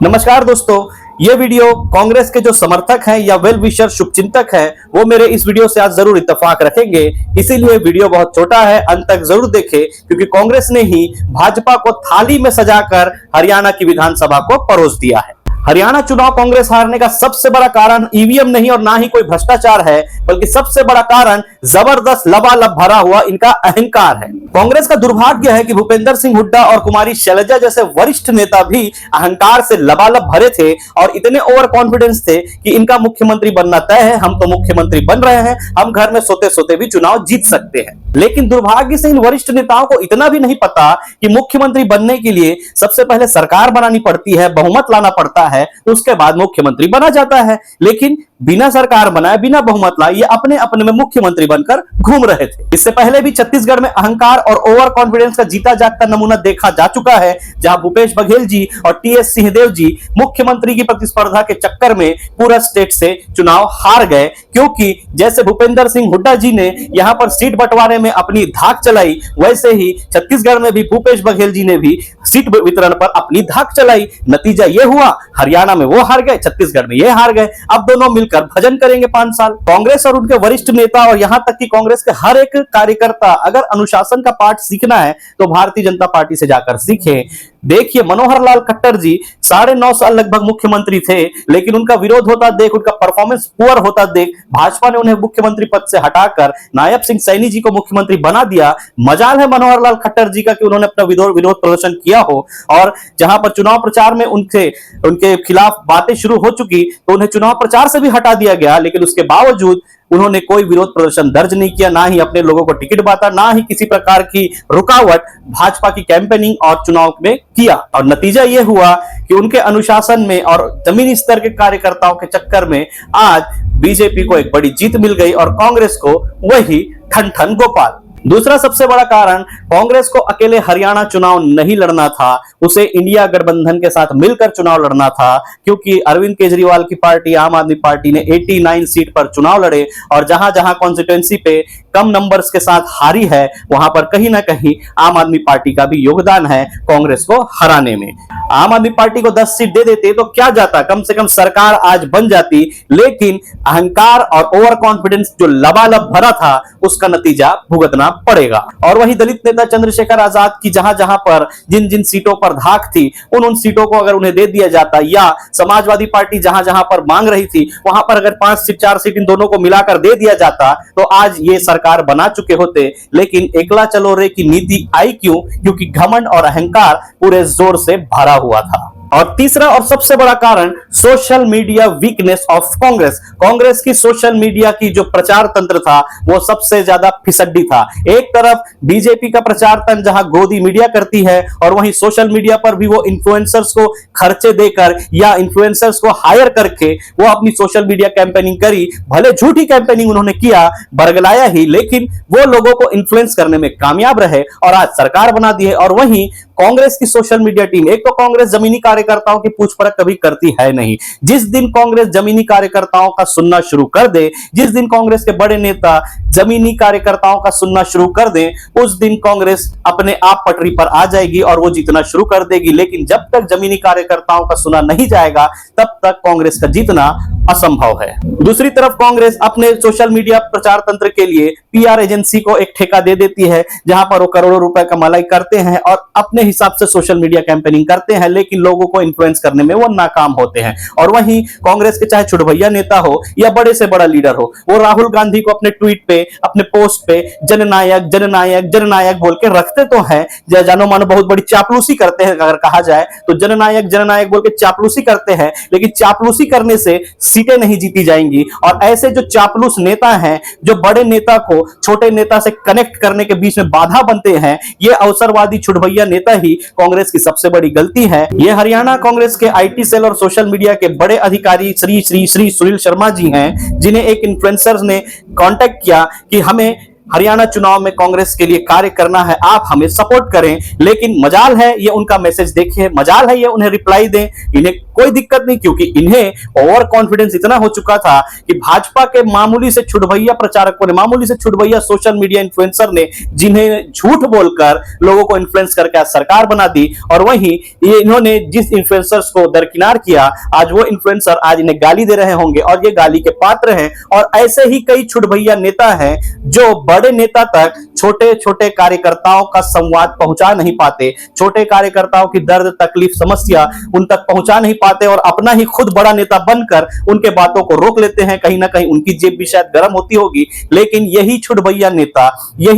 नमस्कार दोस्तों, ये वीडियो कांग्रेस के जो समर्थक हैं या वेल विशर शुभचिंतक हैं वो मेरे इस वीडियो से आज जरूर इत्तेफाक रखेंगे। इसीलिए वीडियो बहुत छोटा है, अंत तक जरूर देखें क्योंकि कांग्रेस ने ही भाजपा को थाली में सजाकर हरियाणा की विधानसभा को परोस दिया है। हरियाणा चुनाव कांग्रेस हारने का सबसे बड़ा कारण ईवीएम नहीं और ना ही कोई भ्रष्टाचार है, बल्कि सबसे बड़ा कारण जबरदस्त लबालब भरा हुआ इनका अहंकार है। कांग्रेस का दुर्भाग्य है कि भूपेंद्र सिंह हुड्डा और कुमारी शैलजा जैसे वरिष्ठ नेता भी अहंकार से लबालब भरे थे और इतने ओवर कॉन्फिडेंस थे कि इनका मुख्यमंत्री बनना तय है, हम तो मुख्यमंत्री बन रहे हैं, हम घर में सोते सोते भी चुनाव जीत सकते हैं। लेकिन दुर्भाग्य से इन वरिष्ठ नेताओं को इतना भी नहीं पता कि मुख्यमंत्री बनने के लिए सबसे पहले सरकार बनानी पड़ती है, बहुमत लाना पड़ता है, उसके बाद मुख्यमंत्री बना जाता है। लेकिन बिना सरकार बनाए, बिना बहुमत लाए ये अपने अपने में मुख्यमंत्री बनकर घूम रहे थे। इससे पहले भी छत्तीसगढ़ में अहंकार और ओवर कॉन्फिडेंस का जीता जागता नमूना देखा जा चुका है, जहां भूपेश बघेल जी और टीएस सिंहदेव जी मुख्यमंत्री की प्रतिस्पर्धा के चक्कर में पूरा स्टेट से चुनाव हार गए, क्योंकि जैसे भूपेंद्र सिंह हुड्डा जी ने यहां पर सीट बंटवारे में अपनी धाक चलाई, वैसे ही छत्तीसगढ़ में भी भूपेश बघेल जी ने भी सीट वितरण पर अपनी धाक चलाई। नतीजा यह हुआ, हरियाणा में वो हार गए, छत्तीसगढ़ में ये हार गए। अब दोनों मिलकर भजन करेंगे 5 साल। कांग्रेस और उनके वरिष्ठ नेता और यहां तक कि कांग्रेस के हर एक कार्यकर्ता अगर अनुशासन का पाठ सीखना है तो भारतीय जनता पार्टी से जाकर सीखे। देखिए, मनोहर लाल खट्टर जी 9.5 साल लगभग मुख्यमंत्री थे, लेकिन उनका विरोध होता देख, उनका परफॉर्मेंस पुअर होता देख भाजपा ने उन्हें मुख्यमंत्री पद से हटाकर नायब सिंह सैनी जी को मुख्यमंत्री बना दिया। मजाल है मनोहर लाल खट्टर जी का कि उन्होंने अपना विरोध प्रदर्शन किया हो, और जहां पर चुनाव प्रचार में उनके खिलाफ बातें शुरू हो चुकी तो उन्हें चुनाव प्रचार से भी हटा दिया गया। लेकिन उसके बावजूद उन्होंने कोई विरोध प्रदर्शन दर्ज नहीं किया, ना ही अपने लोगों को टिकट बांटा, ना ही किसी प्रकार की रुकावट भाजपा की कैंपेनिंग और चुनाव में किया। और नतीजा यह हुआ कि उनके अनुशासन में और जमीनी स्तर के कार्यकर्ताओं के चक्कर में आज बीजेपी को एक बड़ी जीत मिल गई और कांग्रेस को वही ठन ठन गोपाल। दूसरा सबसे बड़ा कारण, कांग्रेस को अकेले हरियाणा चुनाव नहीं लड़ना था, उसे इंडिया गठबंधन के साथ मिलकर चुनाव लड़ना था, क्योंकि अरविंद केजरीवाल की पार्टी आम आदमी पार्टी ने 89 सीट पर चुनाव लड़े और जहां जहां कॉन्स्टिट्यूएंसी पे कम नंबर्स के साथ हारी है वहां पर कहीं ना कहीं आम आदमी पार्टी का भी योगदान है कांग्रेस को हराने में। आम आदमी पार्टी को 10 सीट दे देते तो क्या जाता, कम से कम सरकार आज बन जाती। लेकिन अहंकार और ओवर कॉन्फिडेंस जो लबालब भरा था उसका नतीजा भुगतना पड़ेगा। और वही दलित नेता चंद्रशेखर आजाद की जहां जहां पर जिन जिन सीटों पर धाक थी उन सीटों को अगर उन्हें दे दिया जाता, या समाजवादी पार्टी जहां जहां पर मांग रही थी वहां पर अगर 5 सीट 4 सीट इन दोनों को मिलाकर दे दिया जाता तो आज ये सरकार बना चुके होते। लेकिन एकला चलो रे की नीति आई क्यों? क्योंकि घमंड और अहंकार पूरे जोर से भरा हुआ था। और तीसरा और सबसे बड़ा कारण, social media weakness of Congress. Congress की सोशल मीडिया की जो प्रचार तंत्र था वो सबसे ज्यादा फिसड्डी था। एक तरफ बीजेपी का प्रचार तंत्र जहां गोदी मीडिया करती है और वहीं सोशल मीडिया पर भी वो इन्फ्लुएंसर्स को खर्चे देकर या इन्फ्लुएंसर्स को हायर करके वो अपनी सोशल मीडिया कैंपेनिंग करी। भले झूठी कैंपेनिंग उन्होंने किया, बरगलाया ही, लेकिन वो लोगों को इन्फ्लुएंस करने में कामयाब रहे और आज सरकार बना दी है। और वहीं कांग्रेस की सोशल मीडिया टीम, एक तो कांग्रेस जमीनी कार्यकर्ताओं की पूछपरख कभी करती है नहीं। जिस दिन कांग्रेस जमीनी कार्यकर्ताओं का सुनना शुरू कर दे, जिस दिन कांग्रेस के बड़े नेता जमीनी कार्यकर्ताओं का सुनना शुरू कर दे, उस दिन कांग्रेस अपने आप पटरी पर आ जाएगी और वो जीतना शुरू कर देगी। लेकिन जब तक जमीनी कार्यकर्ताओं का सुना नहीं जाएगा तब तक कांग्रेस का जीतना असंभव है। दूसरी तरफ कांग्रेस अपने सोशल मीडिया प्रचार तंत्र के लिए पीआर एजेंसी को एक ठेका दे देती है, जहां पर वो करोड़ों रुपए कमाई करते हैं और अपने हिसाब से सोशल मीडिया कैंपेनिंग करते हैं, लेकिन लोगों को इन्फ्लुएंस करने में वो नाकाम होते हैं। और वहीं कांग्रेस के चाहे छुटभैया नेता हो या बड़े से बड़ा लीडर हो, वो राहुल गांधी को अपने ट्वीट पे, अपने पोस्ट पे जननायक जननायक जननायक बोल के रखते तो हैं, जानो मानो बहुत बड़ी चापलूसी करते हैं, अगर कहा जाए तो जननायक जननायक बोल के चापलूसी करते हैं। लेकिन चापलूसी करने से सीटें नहीं जीती जाएंगी। और ऐसे जो चापलूस नेता हैं, जो बड़े नेता को छोटे नेता से कनेक्ट करने के बीच में बाधा बनते हैं, ये अवसरवादी छुटभैया नेता ही कांग्रेस की सबसे बड़ी गलती है। ये हरियाणा कांग्रेस के आईटी सेल और सोशल मीडिया के बड़े अधिकारी श्री श्री श्री सुनील शर्मा जी हैं, जिन्हें एक इन्फ्लुएंसर ने कांटेक्ट किया कि हमें हरियाणा चुनाव में कांग्रेस के लिए कार्य करना है, आप हमें सपोर्ट करें। लेकिन मजाल है ये उनका मैसेज देखें, मजाल है ये उन्हें रिप्लाई दें, इन्हें कोई दिक्कत नहीं, क्योंकि इन्हें ओवर कॉन्फिडेंस इतना हो चुका था कि भाजपा के मामूली से छुटभैया प्रचारकों ने, मामूली से छुटभैया सोशल मीडिया इन्फ्लुएंसर ने, जिन्हें झूठ बोलकर लोगों को इन्फ्लुएंस करके आज सरकार बना दी, और वहीं ये इन्होंने जिस इन्फ्लुएंसर्स को दरकिनार किया, आज वो इन्फ्लुएंसर आज इन्हें गाली दे रहे होंगे और ये गाली के पात्र हैं। और ऐसे ही कई छुटभैया नेता हैं जो बड़े नेता तक छोटे छोटे कार्यकर्ताओं का संवाद पहुंचा नहीं पाते, छोटे कार्यकर्ताओं की दर्द तकलीफ समस्या उन तक पहुंचा नहीं पाते, और अपना ही खुद बड़ा नेता बनकर उनके बातों को रोक लेते हैं। कहीं ना कहीं उनकी जेब भी शायद गर्म होती होगी, लेकिन यही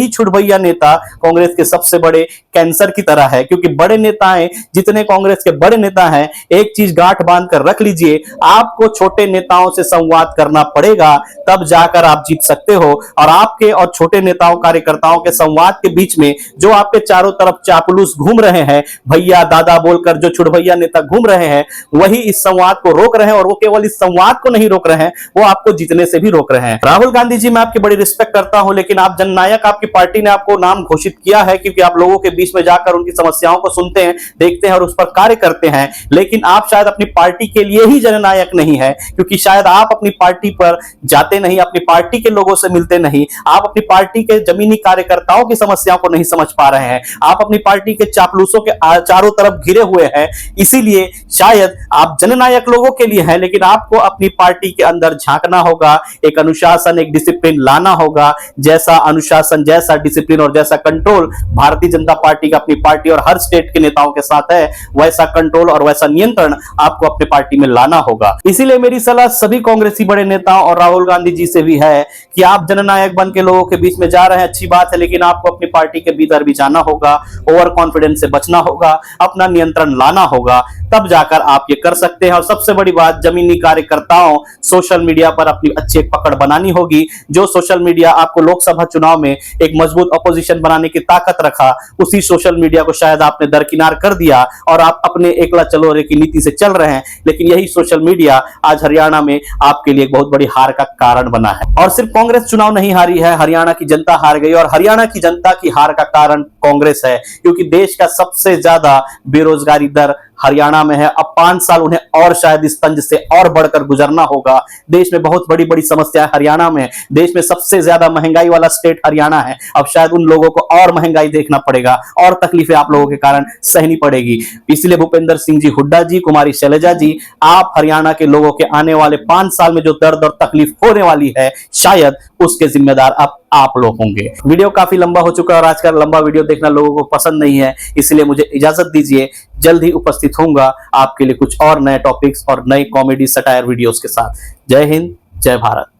छुटभैया नेता कांग्रेस के सबसे बड़े कैंसर की तरह है। क्योंकि बड़े नेताएं, जितने कांग्रेस के बड़े नेता हैं, एक चीज गांठ बांध कर रख लीजिए, आपको छोटे नेताओं से संवाद करना पड़ेगा, तब जाकर आप जीत सकते हो। और आपके और छोटे नेताओं कार्यकर्ताओं के संवाद के बीच में जो आपके चारों तरफ चापलूस घूम रहे हैं, भैया दादा बोलकर जो छुटभैया नेता घूम रहे हैं, वही इस संवाद को रोक रहे हैं। और वो केवल इस संवाद को नहीं रोक रहे हैं, वो आपको जीतने से भी रोक रहे हैं। राहुल गांधी जी, मैं आपकी बड़ी रिस्पेक्ट करता हूं, लेकिन आप जननायक, आपकी पार्टी ने आपको नाम घोषित किया है, क्योंकि आप लोगों के बीच में जाकर उनकी समस्याओं को सुनते हैं, देखते हैं और उस पर कार्य करते हैं। लेकिन आप शायद अपनी पार्टी के लिए ही जननायक नहीं है, क्योंकि शायद आप अपनी पार्टी पर जाते नहीं, अपनी पार्टी के लोगों से मिलते नहीं, आप अपनी पार्टी के जमीनी कार्यकर्ताओं की समस्याओं को नहीं समझ पा रहे हैं, आप अपनी पार्टी के चापलूसों के चारों तरफ घिरे हुए हैं। इसीलिए शायद आप जननायक लोगों के लिए हैं, लेकिन आपको अपनी पार्टी के अंदर झांकना होगा, एक अनुशासन, एक डिसिप्लिन लाना होगा। जैसा अनुशासन, जैसा डिसिप्लिन और जैसा कंट्रोल भारतीय जनता पार्टी का अपनी पार्टी और हर स्टेट के नेताओं के साथ है, वैसा कंट्रोल और वैसा नियंत्रण आपको अपनी पार्टी में लाना होगा। इसीलिए मेरी सलाह सभी कांग्रेसी बड़े नेताओं और राहुल गांधी जी से भी है कि आप जननायक बन के लोगों के बीच में जा रहे हैं, अच्छी बात है, लेकिन आपको अपनी पार्टी के भीतर भी जाना होगा, ओवर कॉन्फिडेंस से बचना होगा, अपना नियंत्रण लाना होगा, तब जाकर आप ये कर सकते हैं। और सबसे बड़ी बात, जमीनी कार्यकर्ताओं, सोशल मीडिया पर अपनी अच्छी एक पकड़ बनानी होगी। जो सोशल मीडिया आपको लोकसभा चुनाव में एक मजबूत अपोजिशन बनाने की ताकत रखा, उसी सोशल मीडिया को शायद आपने दरकिनार कर दिया और आप अपने एकला चलो रे की नीति से चल रहे हैं। लेकिन यही सोशल मीडिया आज हरियाणा में आपके लिए एक बहुत बड़ी हार का कारण बना है। और सिर्फ कांग्रेस चुनाव नहीं हारी है, हरियाणा की जनता हार गई, और हरियाणा की जनता की हार का कारण कांग्रेस है, क्योंकि देश का सबसे ज्यादा बेरोजगारी दर हरियाणा में है। अब 5 साल उन्हें और शायद इस तंज से और बढ़कर गुजरना होगा। देश में बहुत बड़ी बड़ी समस्या हरियाणा में, देश में सबसे ज्यादा महंगाई वाला स्टेट हरियाणा है। अब शायद उन लोगों को और महंगाई देखना पड़ेगा और तकलीफें आप लोगों के कारण सहनी पड़ेगी। इसलिए भूपेंद्र सिंह जी हुड्डा जी, कुमारी शैलजा जी, आप हरियाणा के लोगों के आने वाले 5 साल में जो दर्द और तकलीफ होने वाली है, शायद उसके जिम्मेदार आप लोग होंगे। वीडियो काफी लंबा हो चुका है और आजकल लंबा वीडियो देखना लोगों को पसंद नहीं है, इसलिए मुझे इजाजत दीजिए। जल्द ही उपस्थित होऊंगा आपके लिए कुछ और नए टॉपिक्स और नए कॉमेडी सटायर वीडियोस के साथ। जय हिंद, जय भारत।